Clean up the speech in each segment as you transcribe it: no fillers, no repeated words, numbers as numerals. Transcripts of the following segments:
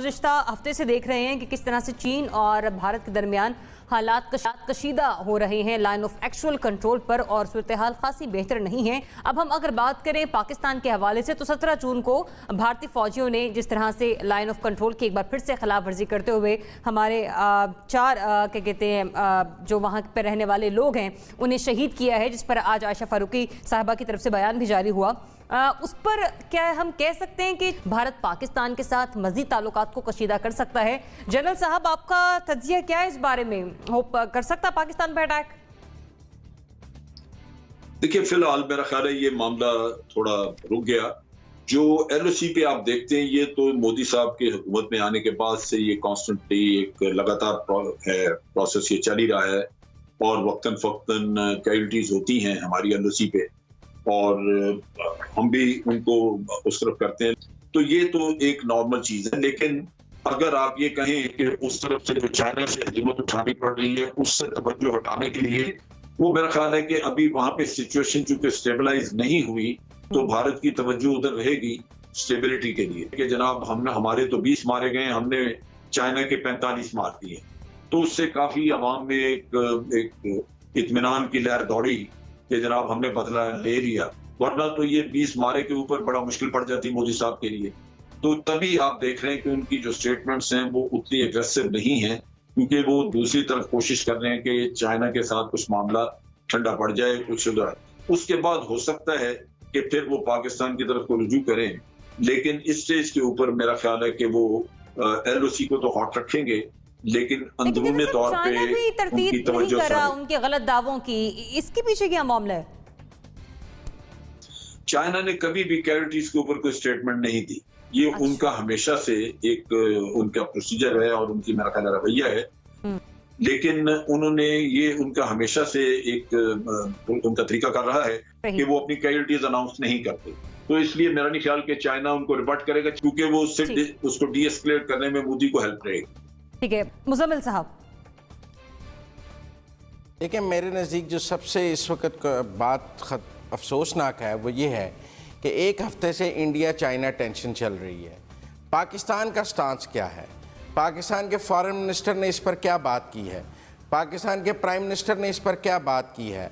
گزشتہ ہفتے سے دیکھ رہے ہیں کہ کس طرح سے چین اور بھارت کے درمیان حالات کشیدہ ہو رہے ہیں لائن آف ایکچوئل کنٹرول پر، اور صورتحال خاصی بہتر نہیں ہے۔ اب ہم اگر بات کریں پاکستان کے حوالے سے تو 17 جون کو بھارتی فوجیوں نے جس طرح سے لائن آف کنٹرول کی ایک بار پھر سے خلاف ورزی کرتے ہوئے ہمارے 4 جو وہاں پہ رہنے والے لوگ ہیں انہیں شہید کیا ہے، جس پر آج عائشہ فاروقی صاحبہ کی طرف سے بیان بھی جاری ہوا، اس پر کیا ہم کہہ سکتے ہیں کہ بھارت پاکستان کے ساتھ مزید تعلقات کو کشیدہ کر سکتا ہے؟ جنرل صاحب، آپ کا تجزیہ کیا ہے اس بارے میں؟ کر سکتا پاکستان پہ اٹیک؟ دیکھیے، فی الحال میرا خیال ہے یہ معاملہ تھوڑا رک گیا۔ جو ایل او سی پہ آپ دیکھتے ہیں، یہ تو مودی صاحب کے حکومت میں آنے کے بعد سے یہ کانسٹنٹلی ایک لگاتار پروسیس یہ چل ہی رہا ہے، اور وقتاً فوقتاً کیجولٹیز ہوتی ہیں ہماری ایل او سی پہ، اور ہم بھی ان کو اس طرف کرتے ہیں، تو یہ تو ایک نارمل چیز ہے۔ لیکن اگر آپ یہ کہیں کہ اس طرف سے جو چائنا سے ہجومت اٹھانی پڑ رہی ہے اس سے توجہ ہٹانے کے لیے، وہ میرا خیال ہے کہ ابھی وہاں پہ سچویشن چونکہ اسٹیبلائز نہیں ہوئی تو بھارت کی توجہ ادھر رہے گی اسٹیبلٹی کے لیے کہ جناب ہمارے تو 20 مارے گئے، ہم نے چائنا کے 45 مار دیے، تو اس سے کافی عوام میں ایک اطمینان کی لہر دوڑی کہ جناب ہم نے بدلہ لے لیا، ورنہ تو یہ 20 مارے کے اوپر بڑا مشکل پڑ جاتی مودی صاحب کے لیے۔ تو تبھی آپ دیکھ رہے ہیں کہ ان کی جو سٹیٹمنٹس ہیں وہ اتنی ایگریسو نہیں ہیں، کیونکہ وہ دوسری طرف کوشش کر رہے ہیں کہ چائنا کے ساتھ کچھ معاملہ ٹھنڈا پڑ جائے، کچھ ادھر اس کے بعد ہو سکتا ہے کہ پھر وہ پاکستان کی طرف کو رجوع کریں۔ لیکن اس سٹیج کے اوپر میرا خیال ہے کہ وہ ایل او سی کو تو ہاٹ رکھیں گے، لیکن اندرونی طور پہ ان کی توجہ نہیں کر رہا ان کے غلط دعووں کی، اس کے پیچھے کیا معاملہ ہے؟ چائنا نے کبھی بھی کیجولٹیز کے اوپر کوئی سٹیٹمنٹ نہیں دی، یہ ان کا ہمیشہ سے ایک ان کا پروسیجر ہے اور ان کی میرا خیال رویہ ہے، لیکن انہوں نے یہ ان کا ہمیشہ سے ایک ان کا طریقہ کر رہا ہے کہ وہ اپنی کیجولٹیز اناؤنس نہیں کرتے، تو اس لیے میرا نہیں خیال کہ چائنا ان کو ریبٹ کرے گا، کیونکہ وہ اس کو ڈی ایسکلیٹ کرنے میں مودی کو ہیلپ رہے گی۔ ٹھیک ہے، مزمل صاحب۔ دیکھیں، میرے نزدیک جو سب سے اس وقت بات افسوسناک ہے وہ یہ ہے کہ ایک ہفتے سے انڈیا چائنا ٹینشن چل رہی ہے۔ پاکستان کا سٹانس کیا ہے؟ پاکستان کے فارن منسٹر نے اس پر کیا بات کی ہے؟ پاکستان کے پرائم منسٹر نے اس پر کیا بات کی ہے؟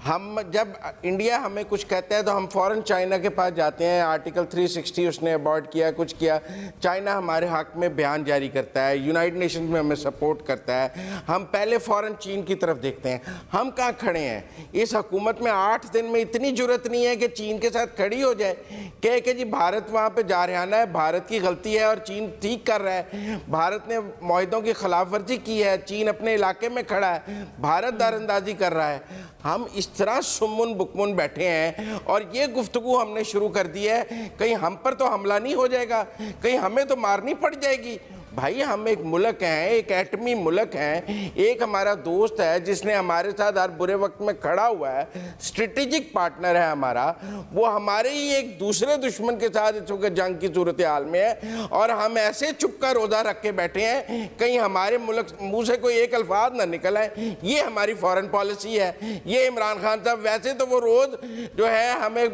ہم جب انڈیا ہمیں کچھ کہتا ہے تو ہم فوراً چائنا کے پاس جاتے ہیں، آرٹیکل 360 اس نے ابارٹ کیا، کچھ کیا، چائنا ہمارے حق میں بیان جاری کرتا ہے، یونائٹڈ نیشنز میں ہمیں سپورٹ کرتا ہے، ہم پہلے فوراً چین کی طرف دیکھتے ہیں۔ ہم کہاں کھڑے ہیں؟ اس حکومت میں 8 دن میں اتنی جرت نہیں ہے کہ چین کے ساتھ کھڑی ہو جائے کہ جی بھارت وہاں پہ جارحانہ ہے، بھارت کی غلطی ہے اور چین ٹھیک کر رہا ہے، بھارت نے معاہدوں کی خلاف ورزی کی ہے، چین اپنے علاقے میں کھڑا ہے، بھارت دار اندازی کر رہا ہے۔ ہم اس طرح سمن بکمن بیٹھے ہیں اور یہ گفتگو ہم نے شروع کر دی ہے، کہیں ہم پر تو حملہ نہیں ہو جائے گا، کہیں ہمیں تو مارنی پڑ جائے گی۔ بھائی، ہم ایک ملک ہیں، ایک ایٹمی ملک ہیں، ایک ہمارا دوست ہے جس نے ہمارے ساتھ ہر برے وقت میں کھڑا ہوا ہے، اسٹریٹجک پارٹنر ہے ہمارا، وہ ہمارے ہی ایک دوسرے دشمن کے ساتھ اس وقت جنگ کی صورتحال میں ہے، اور ہم ایسے چپ کا روزہ رکھ کے بیٹھے ہیں کہیں ہمارے ملک منہ سے کوئی ایک الفاظ نہ نکل آئے۔ یہ ہماری فارن پالیسی ہے۔ یہ عمران خان صاحب ویسے تو وہ روز جو ہے ہمیں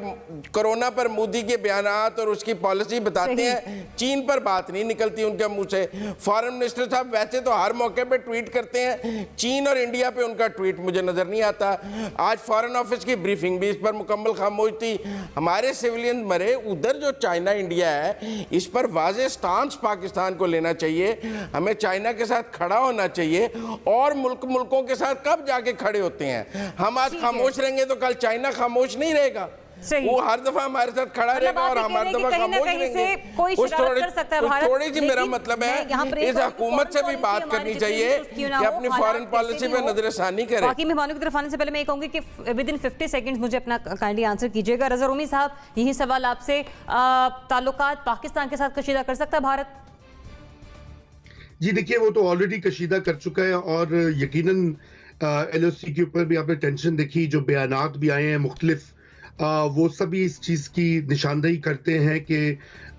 کرونا پر مودی کے بیانات اور اس کی پالیسی بتاتے ہیں، چین پر بات نہیں نکلتی ان کے منہ سے۔ فارن منسٹر صاحب ویسے تو ہر موقع پہ ٹویٹ کرتے ہیں، چین اور انڈیا پہ ان کا ٹویٹ مجھے نظر نہیں آتا۔ آج فارن آفس کی بریفنگ بھی اس پر مکمل خاموش تھی۔ ہمارے سیولین مرے، ادھر جو چائنا انڈیا ہے اس پر واضح سٹانس پاکستان کو لینا چاہیے، ہمیں چائنا کے ساتھ کھڑا ہونا چاہیے، اور ملکوں کے ساتھ کب جا کے کھڑے ہوتے ہیں؟ ہم آج خاموش رہیں گے تو کل چائنا خاموش نہیں رہے گا، وہ ہر دفعہ ہمارے ساتھ کھڑا رہے گا اور ہم ہر دفعہ خاموش رہیں گے۔ تھوڑی سی میرا مطلب ہے اس حکومت سے بھی بات کرنی چاہیے کہ اپنی فارن پالیسی پہ نظر ثانی کرے۔ باقی مہمانوں کی طرف آنے سے پہلے میں یہ کہوں گی کہ ودن 50 سیکنڈز مجھے اپنا کائنڈلی آنسر کیجیے گا۔ رضا رومی صاحب، یہی سوال آپ سے، تعلقات پاکستان کے ساتھ کشیدہ کر سکتا ہے بھارت؟ جی دیکھیے، وہ تو آلریڈی کشیدہ کر چکا ہے، اور یقیناً ایل او سی کے اوپر بھی آپ نے ٹینشن دیکھی، جو بیانات بھی آئے ہیں مختلف، وہ سبھی اس چیز کی نشاندہی کرتے ہیں کہ